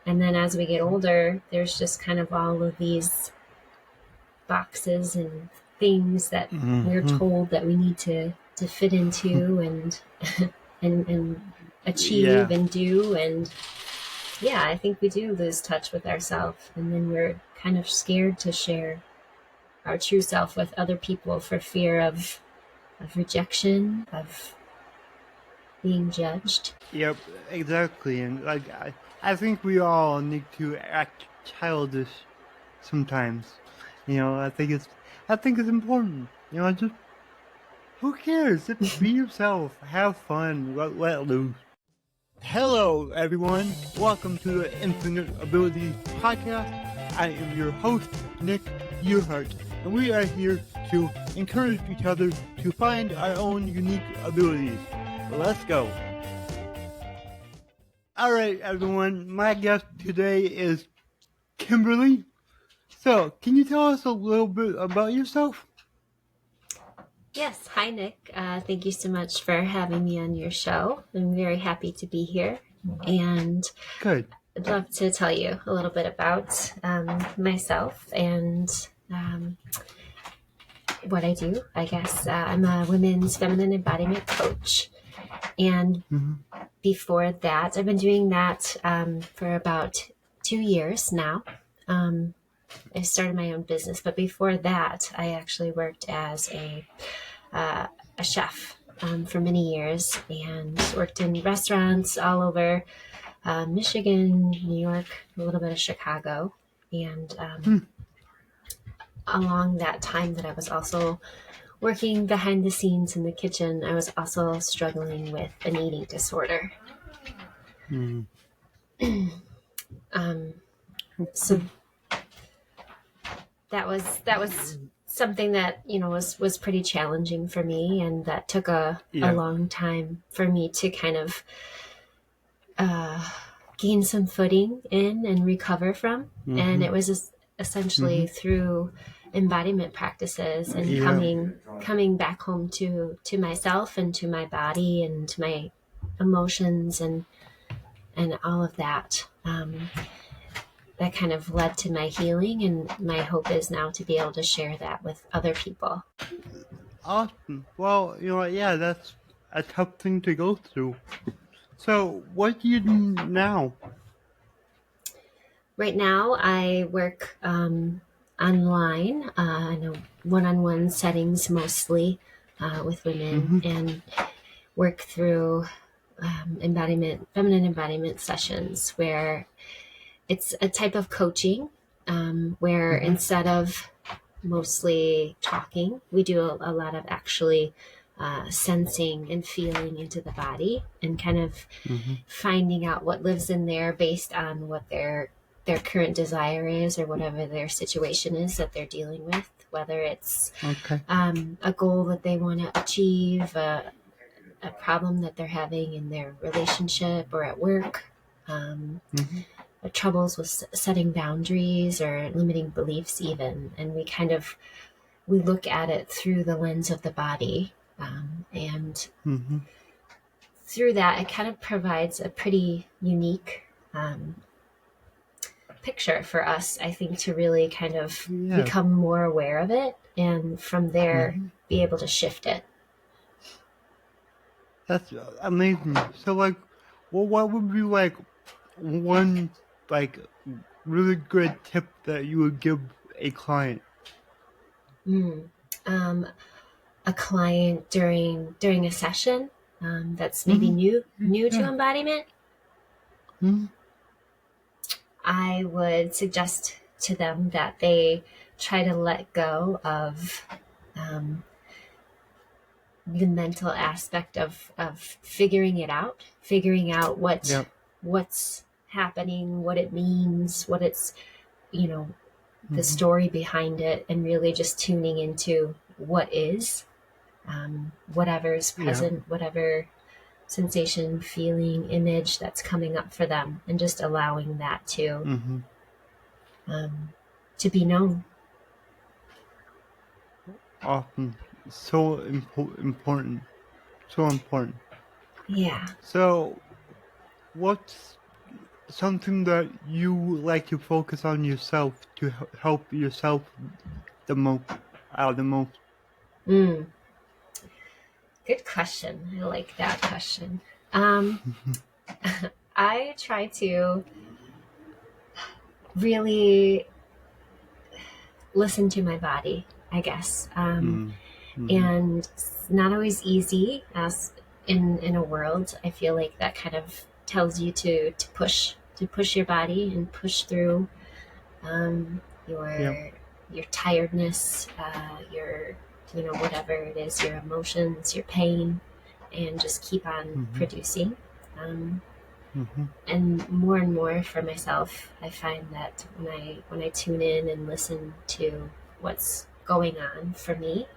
And then as we get older, there's just kind of all of these boxes and things that we're Mm-hmm. told that we need to fit into and and achieve Yeah. and do. And yeah, I think we do lose touch with ourselves, and then we're kind of scared to share our true self with other people for fear of rejection, of being judged. Yep. Exactly. And like, I think we all need to act childish sometimes. I think it's important. Just who cares? Just be yourself. Have fun. Let loose. Hello, everyone. Welcome to the Infinite Abilities Podcast. I am your host, Nick Yerhart, and we are here to encourage each other to find our own unique abilities. Let's go. All right, everyone. My guest today is Kimberly. So, can you tell us a little bit about yourself? Yes. Hi, Nick. Thank you so much for having me on your show. I'm very happy to be here. And Good. I'd love to tell you a little bit about myself and what I do. I guess I'm a women's feminine embodiment coach. And before that, I've been doing that for about 2 years now. I started my own business, but before that, I actually worked as a chef for many years and worked in restaurants all over Michigan, New York, a little bit of Chicago. And along that time that I was also working behind the scenes in the kitchen, I was also struggling with an eating disorder. So that was something that was pretty challenging for me, and that took a long time for me to kind of gain some footing in and recover from. And it was essentially through embodiment practices and coming back home to myself and to my body and to my emotions and all of that. That kind of led to my healing, and my hope is now to be able to share that with other people. Awesome. Well, that's a tough thing to go through. So, what do you do now? Right now, I work online in a one-on-one settings mostly with women, and work through feminine embodiment sessions where it's a type of coaching where instead of mostly talking, we do a lot of actually sensing and feeling into the body and kind of finding out what lives in there based on what their current desire is or whatever their situation is that they're dealing with, whether it's a goal that they want to achieve, a problem that they're having in their relationship or at work, troubles with setting boundaries or limiting beliefs even. And we look at it through the lens of the body. And through that, it kind of provides a pretty unique picture for us, I think, to really kind of become more aware of it, and from there be able to shift it. That's amazing. So, what would be one really good tip that you would give a client? A client during a session that's maybe new to embodiment, I would suggest to them that they try to let go of the mental aspect of figuring out what's happening, what it means, what it's, the story behind it, and really just tuning into what is, whatever is present, whatever sensation, feeling, image that's coming up for them, and just allowing that to be known. Awesome. So important. So important. Yeah. So, what's something that you like to focus on yourself to help yourself the most, out the most? Mm, good question. I like that question. Um, I try to really listen to my body, I guess. Mm-hmm. And it's not always easy as in a world. I feel like that kind of tells you to push your body and push through um, Yeah. your tiredness, your whatever it is, your emotions, your pain, and just keep on Mm-hmm. producing. Um, Mm-hmm. and more for myself, I find that when I tune in and listen to what's going on for me,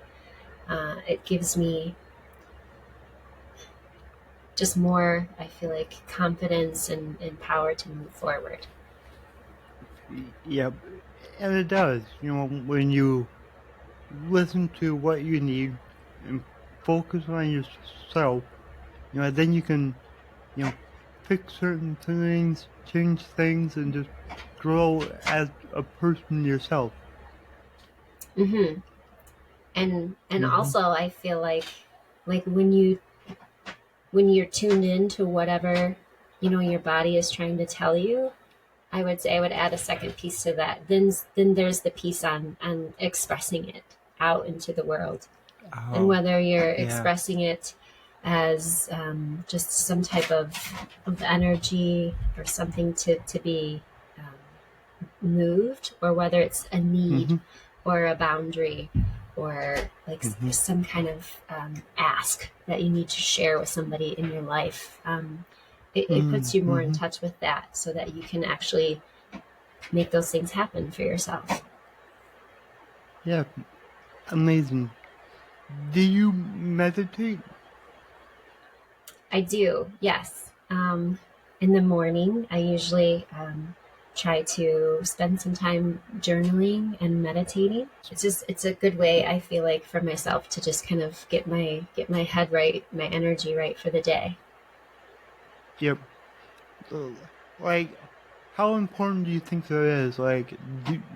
it gives me just more, I feel like, confidence and power to move forward. Yep. And it does. When you listen to what you need and focus on yourself, then you can, you know, fix certain things, change things, and just grow as a person yourself. Hmm. And Mm-hmm. also, I feel like when you're tuned in to whatever your body is trying to tell you, I would say I would add a second piece to that. Then there's the piece on expressing it out into the world, and Oh, whether you're yeah. expressing it as just some type of energy or something to be moved, or whether it's a need Mm-hmm. or a boundary or like Mm-hmm. some kind of ask that you need to share with somebody in your life. It puts you more in Mm-hmm. touch with that so that you can actually make those things happen for yourself. Yeah, amazing. Do you meditate? I do, yes. In the morning, I usually try to spend some time journaling and meditating. It's a good way, I feel like, for myself to just kind of get my head right, my energy right for the day. Yep. Uh, Like, how important do you think that is? Like,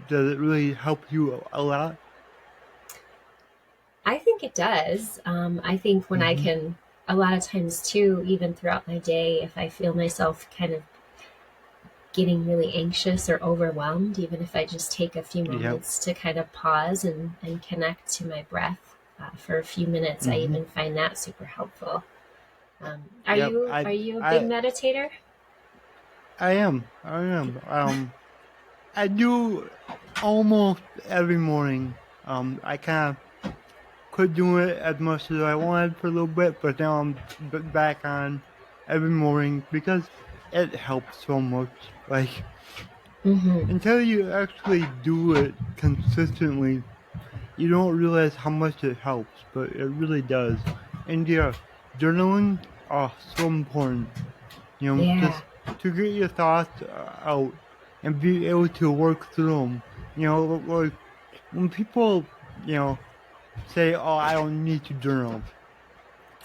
does it really help you a lot? I think it does. I think when I Mm-hmm. can, a lot of times too, even throughout my day, if I feel myself kind of getting really anxious or overwhelmed, even if I just take a few Yep. moments to kind of pause and connect to my breath for a few minutes, I Mm-hmm. even find that super helpful. Yep. Are you a big I, meditator? I am. I am. I do almost every morning. I kind of could do it as much as I wanted for a little bit, but now I'm back on every morning because it helps so much. Like, Mm-hmm. until you actually do it consistently, you don't realize how much it helps, but it really does. And yeah, journaling, oh, so important. Yeah. Just to get your thoughts out and be able to work through them. Like when people, say, "Oh, I don't need to journal,"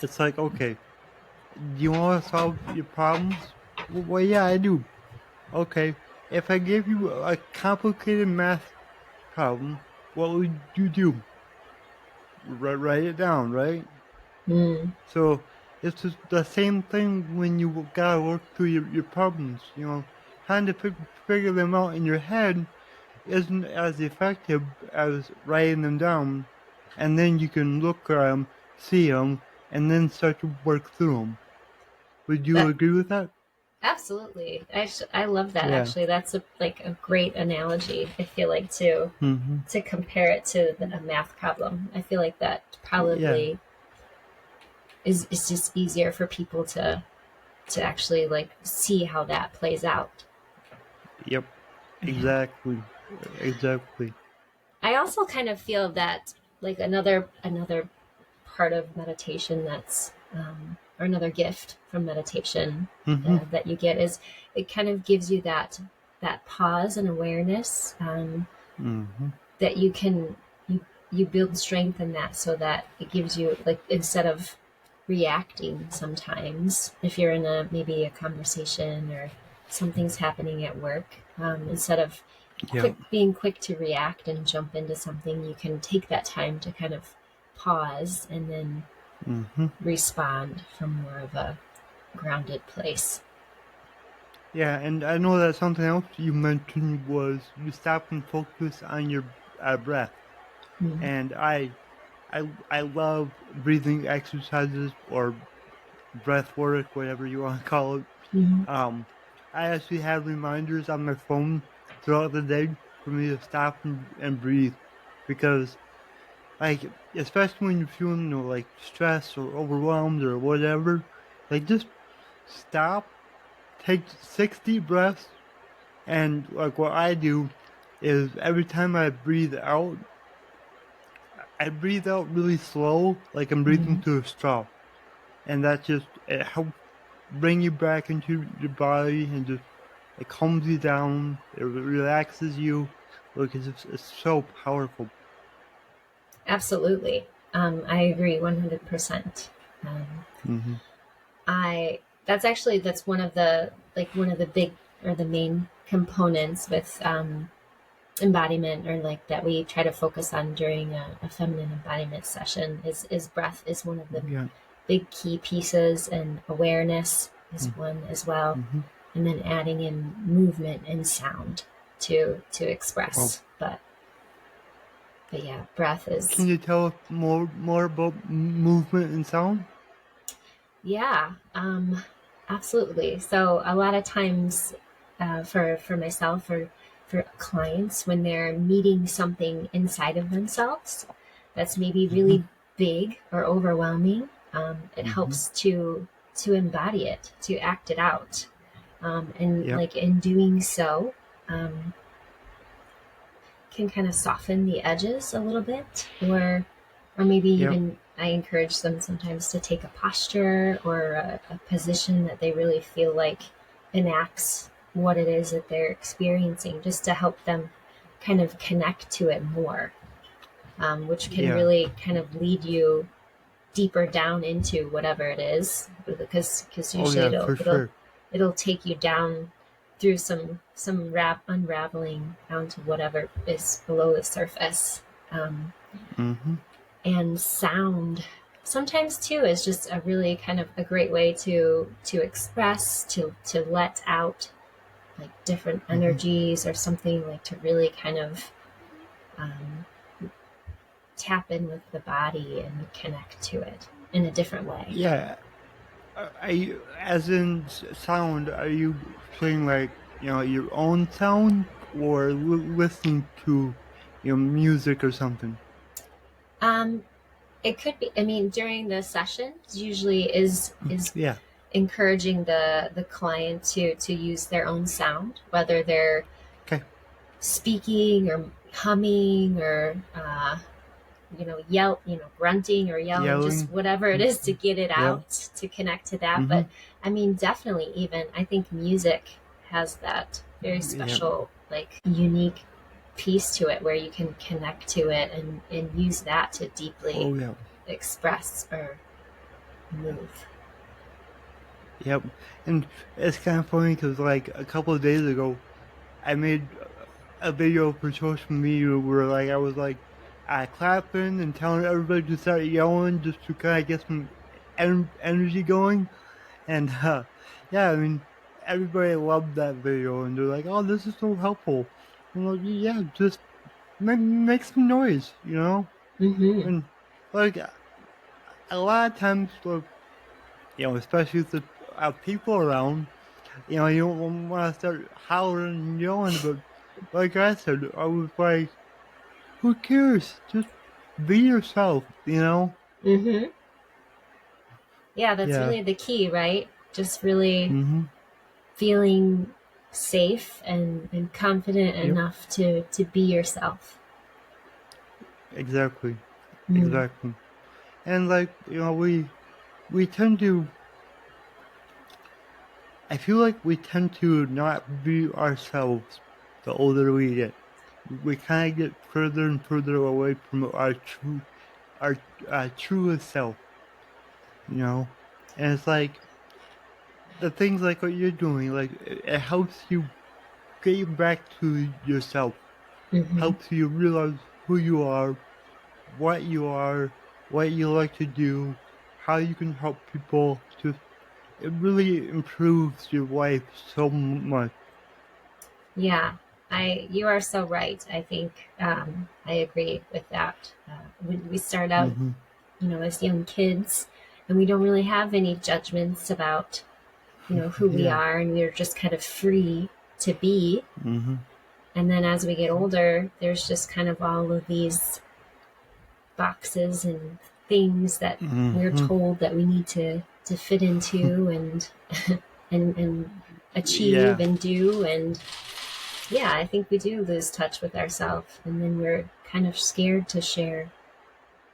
it's like, okay, do you want to solve your problems? Well, yeah, I do. Okay, if I gave you a complicated math problem, what would you do? Write it down, right? Mm. So it's just the same thing when you gotta work through your problems. Trying to figure them out in your head isn't as effective as writing them down, and then you can look at them, see them, and then start to work through them. Would you That agree with that? absolutely. I love that Yeah. actually. That's a great analogy. I feel like Mm-hmm. to compare it to a math problem. I feel like that Yeah. probably is just easier for people to actually like see how that plays out. Yep. Yeah. Exactly. Exactly. I also kind of feel that like another part of meditation that's or another gift from meditation Mm-hmm. that you get is it kind of gives you that pause and awareness Mm-hmm. that you build strength in that so that it gives you like instead of reacting sometimes if you're in a maybe a conversation or something's happening at work. Instead of Yeah. being quick to react and jump into something, you can take that time to kind of pause and then Mm-hmm. respond from more of a grounded place. Yeah, and I know that something else you mentioned was you stop and focus on your breath. Mm-hmm. And I love breathing exercises or breath work, whatever you want to call it. Mm-hmm. Um, I actually have reminders on my phone throughout the day for me to stop and breathe because, like, especially when you're feeling, like stressed or overwhelmed or whatever, like just stop, take 6 deep breaths, and like what I do is every time I breathe out really slow, like I'm breathing Mm-hmm. through a straw, and that just it helps bring you back into your body and just it calms you down. It relaxes you. Look, it's so powerful. Absolutely. I agree 100%. Um, Mm-hmm. that's one of the big or the main components with embodiment, or like that we try to focus on during a feminine embodiment session is breath is one of the Yeah. big key pieces, and awareness is one as well, Mm-hmm. and then adding in movement and sound to Well, express. But yeah, breath can is, you tell us more about movement and sound? yeah, absolutely. So a lot of times, for myself or for clients, when they're meeting something inside of themselves that's maybe Mm-hmm. really big or overwhelming, it Mm-hmm. helps to embody it, to act it out, and Yep. like in doing so, um, can kind of soften the edges a little bit, or maybe Yep. even I encourage them sometimes to take a posture or a position that they really feel like enacts what it is that they're experiencing, just to help them kind of connect to it more, which can Yeah. really kind of lead you deeper down into whatever it is, because Oh usually yeah, it'll for it'll sure. it'll take you down through some unraveling down to whatever is below the surface. um, Mm-hmm. and sound sometimes too is just a really kind of a great way to express, to let out like different Mm-hmm. energies or something, like to really kind of um, tap in with the body and connect to it in a different way. Yeah. Are you, as in sound, are you playing like, your own sound or listening to, music or something? um, it could be, I mean, during the sessions usually is Yeah. encouraging the client to use their own sound, whether they're Okay. speaking or humming or grunting or yelling, just Yelling. whatever it is to get it Yep. out, to connect to that. Mm-hmm. But I mean, definitely, even I think music has that very Yep. special, like unique piece to it where you can connect to it and use that to deeply Oh yeah. express or move. Yep. And it's kind of funny because like a couple of days ago, I made a video for social media where like I was like clapping and telling everybody to start yelling just to kind of get some energy going. And yeah, I mean, everybody loved that video, and they're like, "Oh, this is so helpful." I'm like, "Yeah, just make some noise, you know." Mm-hmm. And like a lot of times, like, especially with the people around, you don't want to start howling and yelling. But like I said, I was like, "Who cares? Just be yourself," you know. Mm-hmm. Yeah, that's Yeah. really the key, right? Just really Mm-hmm. feeling safe and confident Yep. enough to be yourself. Exactly. Mm. Exactly. And like we tend to I feel like we tend to not be ourselves the older we get. We kind of get further and further away from our truest self, you know. And it's like the things like what you're doing, like it helps you get back to yourself, Hmm. helps you realize who you are, what you like to do, how you can help people. Just it really improves your life so much. Yeah, you are so right. I think I agree with that. When we start out, Mm-hmm. as young kids, and we don't really have any judgments about, who we Yeah. are, and we're just kind of free to be. Mm-hmm. And then as we get older, there's just kind of all of these boxes and things that we're Mm-hmm. told that we need to fit into and and achieve Yeah. and do. And yeah, I think we do lose touch with ourselves, and then we're kind of scared to share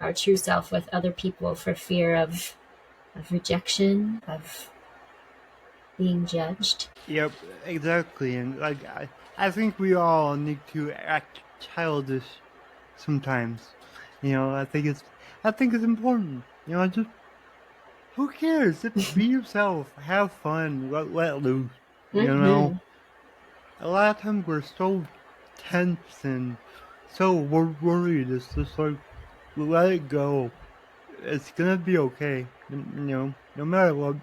our true self with other people for fear of rejection, of being judged. Yep. Exactly. And like I think we all need to act childish sometimes. I think it's important. Just who cares? Just be yourself. Have fun. Let loose. You know? Hmm. A lot of times we're so tense and so worried. It's just like, let it go. It's gonna be okay. No matter what,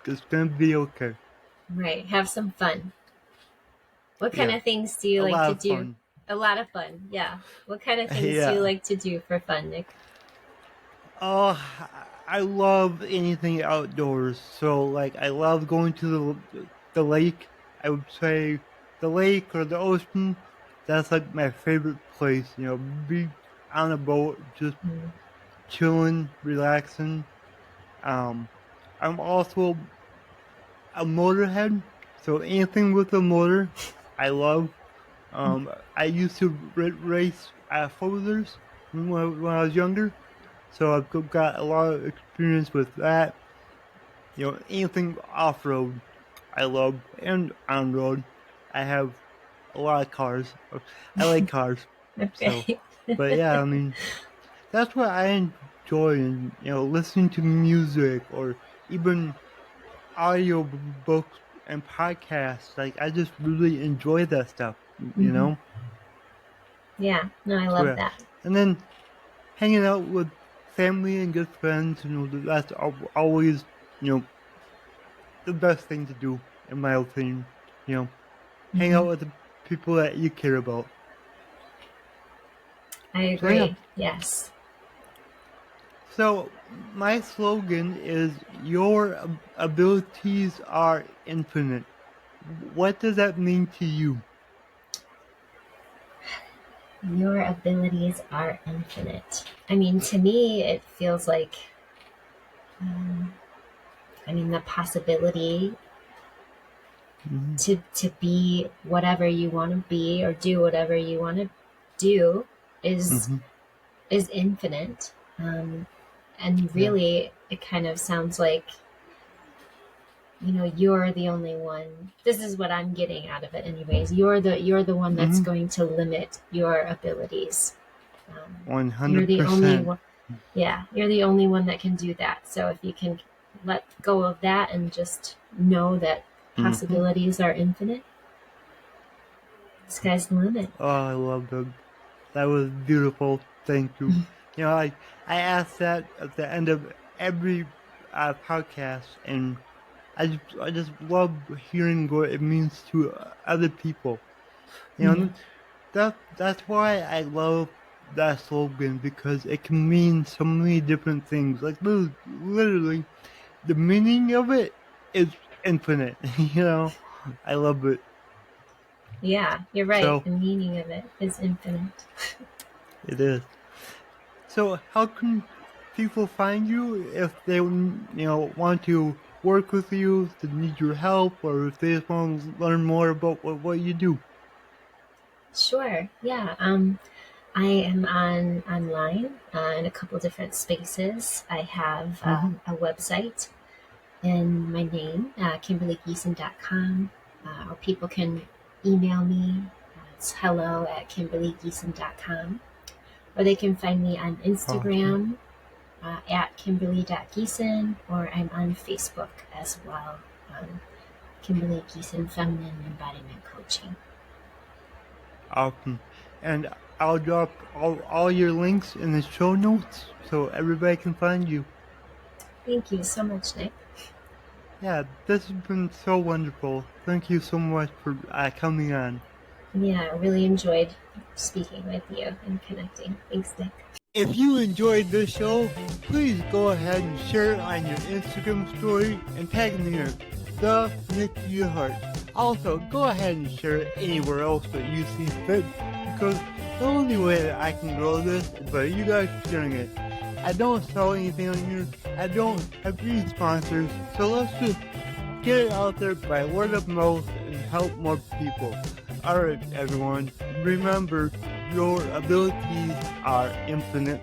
it's gonna be okay. Right. Have some fun. What kind Yeah. of things do you A like lot to of do? fun. A lot of fun. Yeah. What kind of things do you Yeah. like to do for fun, Nick? Oh, I love anything outdoors. So, like, I love going to the lake. I would say the lake or the ocean. That's like my favorite place. Be on a boat, just Mm. chilling, relaxing. Um, I'm also a motorhead, so anything with a motor, I love. I used to race four-wheelers when I was younger, so I've got a lot of experience with that. Anything off-road, I love, and on-road, I have a lot of cars. I like cars, so. Okay. But yeah, I mean, that's what I enjoy, and listening to music or even audio books and podcasts. Like I just really enjoy that stuff. You Hmm. know. Yeah. No, I So love yeah, that. and then hanging out with family and good friends. That's always you know the best thing to do in my opinion. You know, hang Hmm. out with the people that you care about. I So yeah. agree. Yes. So my slogan is your abilities are infinite. What does that mean to you? Your abilities are infinite. I mean, to me, it feels like, um, the possibility Mm-hmm. to be whatever you want to be or do whatever you want to do is Mm-hmm. is infinite. And Yeah. really, it kind of sounds like, you're the only one. This is what I'm getting out of it, anyways. You're the one that's Mm-hmm. going to limit your abilities. You're the only 100%. one. Yeah, you're the only one that can do that. So if you can let go of that and just know that Mm-hmm. possibilities are infinite, sky's the limit. Oh, I love that. That was beautiful. Thank you. I ask that at the end of every podcast, and I just love hearing what it means to other people. Yeah. That's why I love that slogan because it can mean so many different things. Like literally, the meaning of it is infinite. I love it. Yeah, you're right. So The meaning of it is infinite. it is. So how can people find you if they want to work with you, if they need your help, or if they just want to learn more about what you do? Sure. Yeah. I am online in a couple different spaces. I have Mm-hmm. a website in my name, KimberlyGiesin.com, or people can email me. It's hello@KimberlyGiesin.com. Or they can find me on Awesome. Instagram at Kimberly.Giesin, or I'm on Facebook as well. Kimberly Giesin Feminine Embodiment Coaching. Awesome. And I'll drop all your links in the show notes so everybody can find you. Thank you so much, Nick. Yeah, this has been so wonderful. Thank you so much for coming on. Yeah, I really enjoyed speaking with you and connecting. Thanks, Nick. If you enjoyed this show, please go ahead and share it on your Instagram story and tag me in the Nick Yerhart. Also, go ahead and share it anywhere else that you see fit, because the only way that I can grow this is by you guys sharing it. I don't sell anything on here. I don't have any sponsors, so let's just get it out there by word of mouth and help more people. Alright, everyone, remember, your abilities are infinite.